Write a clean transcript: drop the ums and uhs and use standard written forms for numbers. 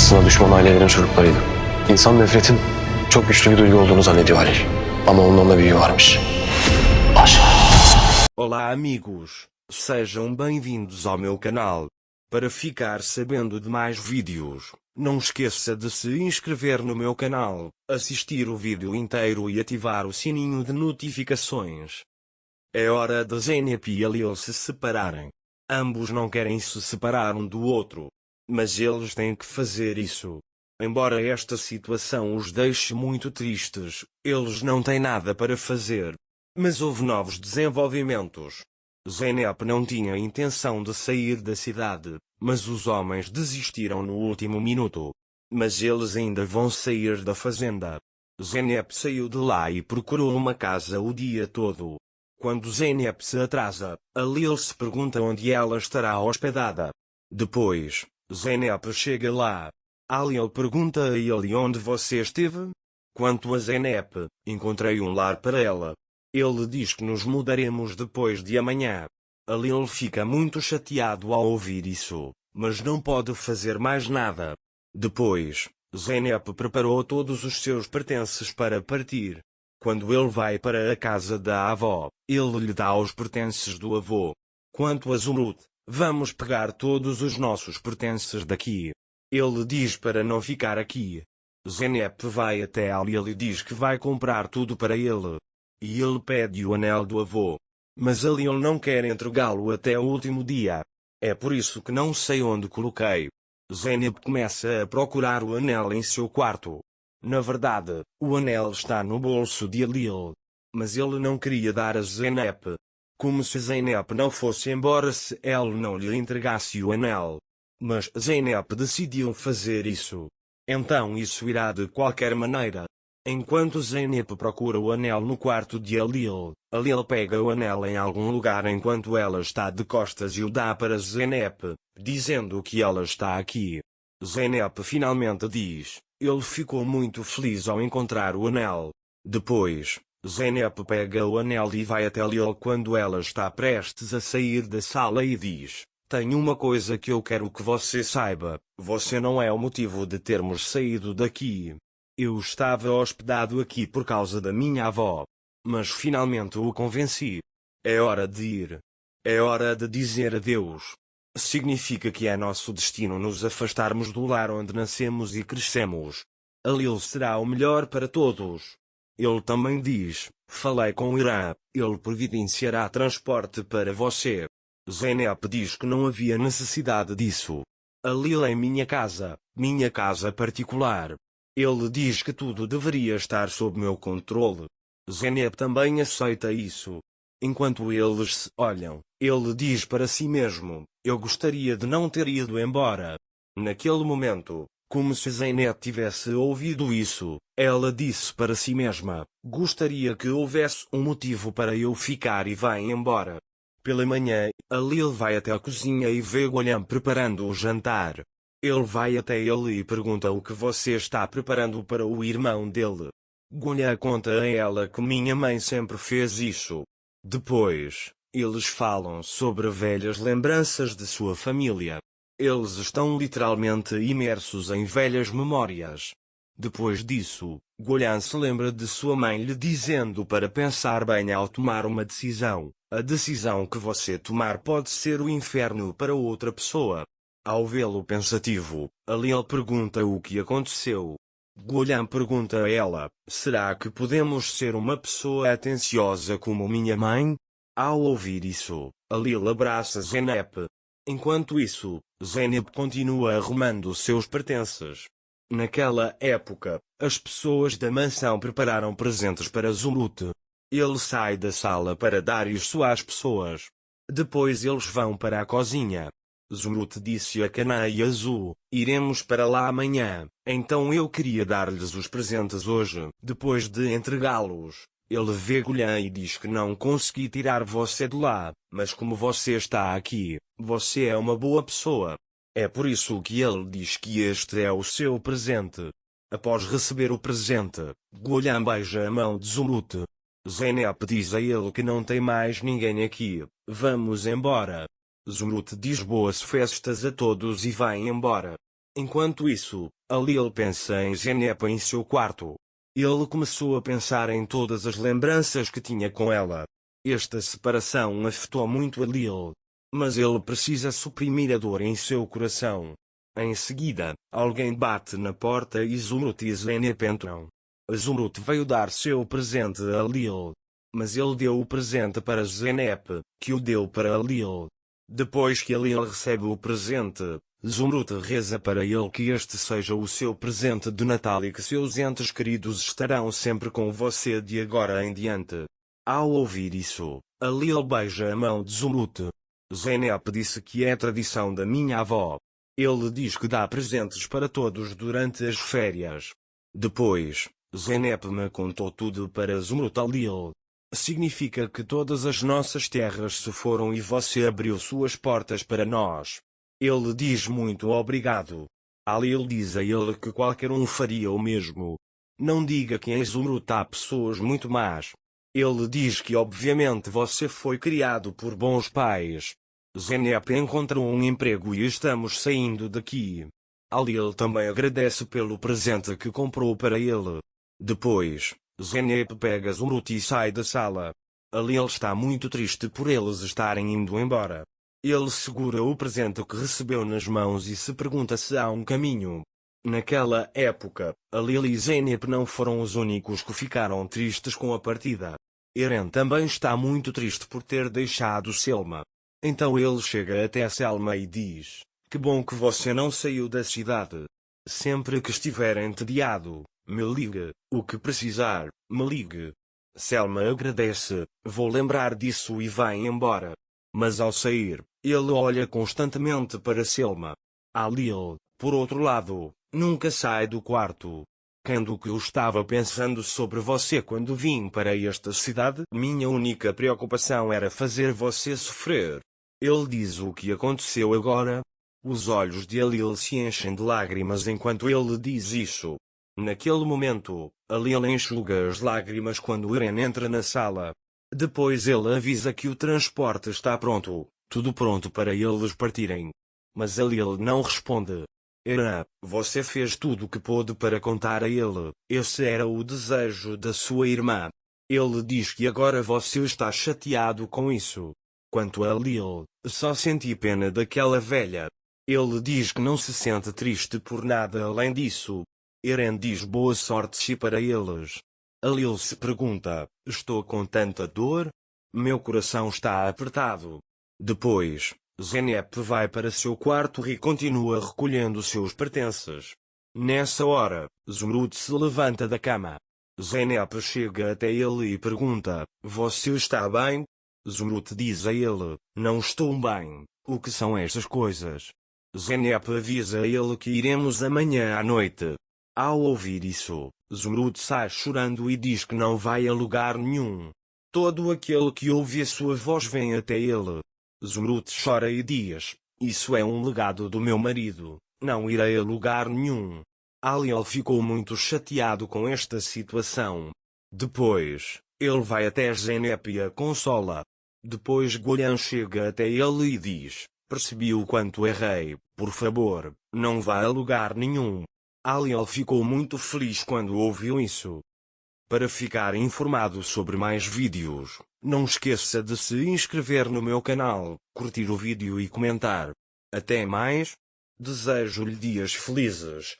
aslında düşman ailelerin çocuklarıydı. İnsan nefretin çok güçlü bir duygu olduğunu zannediyor Halil. Ama onun da büyüğü varmış. Aşk. Olá amigos, sejam bem-vindos ao meu canal. Para ficar sabendo de mais vídeos, não esqueça de se inscrever no meu canal, assistir o vídeo inteiro e ativar o sininho de notificações. É hora de Zeynep e Halil se separarem. Ambos não querem se separar um do outro, mas eles têm que fazer isso. Embora esta situação os deixe muito tristes, eles não têm nada para fazer. Mas houve novos desenvolvimentos. Zeynep não tinha intenção de sair da cidade, mas os homens desistiram no último minuto. Mas eles ainda vão sair da fazenda. Zeynep saiu de lá e procurou uma casa o dia todo. Quando Zeynep se atrasa, Halil se pergunta onde ela estará hospedada. Depois, Zeynep chega lá. Halil pergunta a ele onde você esteve? Quanto a Zeynep, encontrei um lar para ela. Ele diz que nos mudaremos depois de amanhã. Halil fica muito chateado ao ouvir isso, mas não pode fazer mais nada. Depois, Zeynep preparou todos os seus pertences para partir. Quando ele vai para a casa da avó, ele lhe dá os pertences do avô. Quanto a Zumrud, vamos pegar todos os nossos pertences daqui. Ele diz para não ficar aqui. Zeynep vai até Halil e diz que vai comprar tudo para ele. E ele pede o anel do avô. Mas Halil não quer entregá-lo até o último dia. É por isso que não sei onde coloquei. Zeynep começa a procurar o anel em seu quarto. Na verdade, o anel está no bolso de Halil. Mas ele não queria dar a Zeynep. Como se Zeynep não fosse embora se ele não lhe entregasse o anel. Mas Zeynep decidiu fazer isso. Então isso irá de qualquer maneira. Enquanto Zeynep procura o anel no quarto de Halil, Halil pega o anel em algum lugar enquanto ela está de costas e o dá para Zeynep, dizendo que ela está aqui. Zeynep finalmente diz. Ele ficou muito feliz ao encontrar o anel. Depois, Zeynep pega o anel e vai até Halil quando ela está prestes a sair da sala e diz: tenho uma coisa que eu quero que você saiba, você não é o motivo de termos saído daqui. Eu estava hospedado aqui por causa da minha avó. Mas finalmente o convenci. É hora de ir. É hora de dizer adeus. Significa que é nosso destino nos afastarmos do lar onde nascemos e crescemos. Halil será o melhor para todos. Ele também diz, falei com o Irã, ele providenciará transporte para você. Zeynep diz que não havia necessidade disso. Halil é minha casa particular. Ele diz que tudo deveria estar sob meu controle. Zeynep também aceita isso. Enquanto eles se olham, ele diz para si mesmo, eu gostaria de não ter ido embora. Naquele momento, como se Zeynep tivesse ouvido isso, ela disse para si mesma, gostaria que houvesse um motivo para eu ficar e vai embora. Pela manhã, Halil vai até a cozinha e vê Golam preparando o jantar. Ele vai até ele e pergunta o que você está preparando para o irmão dele. Golam conta a ela que minha mãe sempre fez isso. Depois, eles falam sobre velhas lembranças de sua família. Eles estão literalmente imersos em velhas memórias. Depois disso, Golam se lembra de sua mãe lhe dizendo para pensar bem ao tomar uma decisão. A decisão que você tomar pode ser o inferno para outra pessoa. Ao vê-lo pensativo, Halil pergunta o que aconteceu. Golam pergunta a ela, será que podemos ser uma pessoa atenciosa como minha mãe? Ao ouvir isso, Halil abraça Zeynep. Enquanto isso, Zeynep continua arrumando seus pertences. Naquela época, as pessoas da mansão prepararam presentes para Zumrud. Ele sai da sala para dar isso às pessoas. Depois eles vão para a cozinha. Zumrud disse a Cana e Azul, iremos para lá amanhã, então eu queria dar-lhes os presentes hoje. Depois de entregá-los, ele vê Golam e diz que não consegui tirar você de lá, mas como você está aqui, você é uma boa pessoa. É por isso que ele diz que este é o seu presente. Após receber o presente, Golam beija a mão de Zumrud. Zeynep diz a ele que não tem mais ninguém aqui, vamos embora. Zumrud diz boas festas a todos e vai embora. Enquanto isso, Alil pensa em Zeynep em seu quarto. Ele começou a pensar em todas as lembranças que tinha com ela. Esta separação afetou muito Alil. Mas ele precisa suprimir a dor em seu coração. Em seguida, alguém bate na porta e Zumrut e Zeynep entram. Zumrut veio dar seu presente a Alil. Mas ele deu o presente para Zeynep, que o deu para Alil. Depois que Alil recebe o presente, Zumrut reza para ele que este seja o seu presente de Natal e que seus entes queridos estarão sempre com você de agora em diante. Ao ouvir isso, Alil beija a mão de Zumrut. Zeynep disse que é tradição da minha avó. Ele diz que dá presentes para todos durante as férias. Depois, Zeynep me contou tudo para Zumrut Alil. Significa que todas as nossas terras se foram e você abriu suas portas para nós. Ele diz muito obrigado. Alil diz a ele que qualquer um faria o mesmo. Não diga que em Zumrut há pessoas muito más. Ele diz que obviamente você foi criado por bons pais. Zeynep encontrou um emprego e estamos saindo daqui. Alil também agradece pelo presente que comprou para ele. Depois, Zeynep pega Zumrut e sai da sala. Alil está muito triste por eles estarem indo embora. Ele segura o presente que recebeu nas mãos e se pergunta se há um caminho. Naquela época, Alil e Zeynep não foram os únicos que ficaram tristes com a partida. Eren também está muito triste por ter deixado Selma. Então ele chega até Selma e diz: "Que bom que você não saiu da cidade. Sempre que estiver entediado, me ligue, o que precisar, me ligue." Selma agradece: "Vou lembrar disso", e vai embora. Mas ao sair, ele olha constantemente para Selma. Alil, por outro lado, nunca sai do quarto. "Quando que eu estava pensando sobre você quando vim para esta cidade? Minha única preocupação era fazer você sofrer." Ele diz o que aconteceu agora. Os olhos de Alil se enchem de lágrimas enquanto ele diz isso. Naquele momento, Alil enxuga as lágrimas quando Eren entra na sala. Depois ele avisa que o transporte está pronto, tudo pronto para eles partirem. Mas Alil não responde. "Eren, você fez tudo o que pôde para contar a ele, esse era o desejo da sua irmã." Ele diz que agora você está chateado com isso. Quanto a Alil, só senti pena daquela velha. Ele diz que não se sente triste por nada além disso. Eren diz boa sorte para eles. Alil se pergunta: "Estou com tanta dor? Meu coração está apertado." Depois, Zeynep vai para seu quarto e continua recolhendo seus pertences. Nessa hora, Zumrut se levanta da cama. Zeynep chega até ele e pergunta: "Você está bem?" Zumrut diz a ele: "Não estou bem, o que são estas coisas?" Zeynep avisa a ele que iremos amanhã à noite. Ao ouvir isso, Zumrut sai chorando e diz que não vai a lugar nenhum. Todo aquele que ouve a sua voz vem até ele. Zumrut chora e diz: "Isso é um legado do meu marido, não irei a lugar nenhum." Alil ficou muito chateado com esta situação. Depois, ele vai até Zeynep e a consola. Depois Golian chega até ele e diz: "Percebi o quanto errei, por favor, não vá a lugar nenhum." Alil ficou muito feliz quando ouviu isso. Para ficar informado sobre mais vídeos, não esqueça de se inscrever no meu canal, curtir o vídeo e comentar. Até mais. Desejo-lhe dias felizes.